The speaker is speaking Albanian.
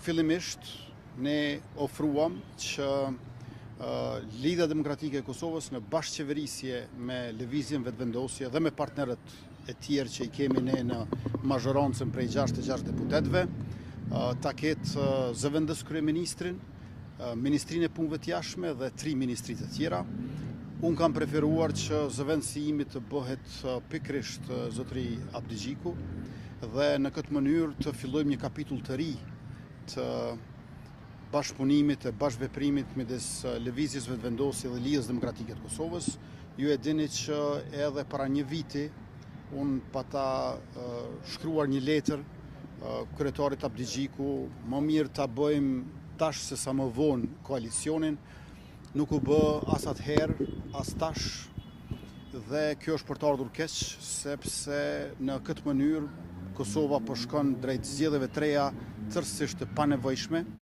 Fillimisht ne ofruam që Lidhja Demokratike e Kosovës në bashkëqeverisje me Lëvizjen Vetëvendosje dhe me partnerët e tjerë që i kemi ne në mazhorancën prej 66 deputetëve, ta ketë zëvendës kryeministrin, Ministrinë e Punëve të Jashtme dhe 3 ministritë të tjera. Unë kam preferuar që zëvendësi imi të bëhet pikërisht zotëri Abdi Gjiku dhe në këtë mënyrë të fillojmë një kapitull të ri të bashkëpunimit e bashkëveprimit midis Lëvizjes Vetëvendosje dhe Lidhjes Demokratike të Kosovës. Ju e dini që edhe para një viti unë pata shkruar një letër kryetarit Abdi Gjiku, më mirë ta bëjmë tash se sa më vonë koalicionin, nuk u bë as atëherë, as tash, dhe kjo është për të ardhur keq, sepse në këtë mënyrë Kosova po shkon drejt zgjedhjeve të reja tërësisht të panevojshme.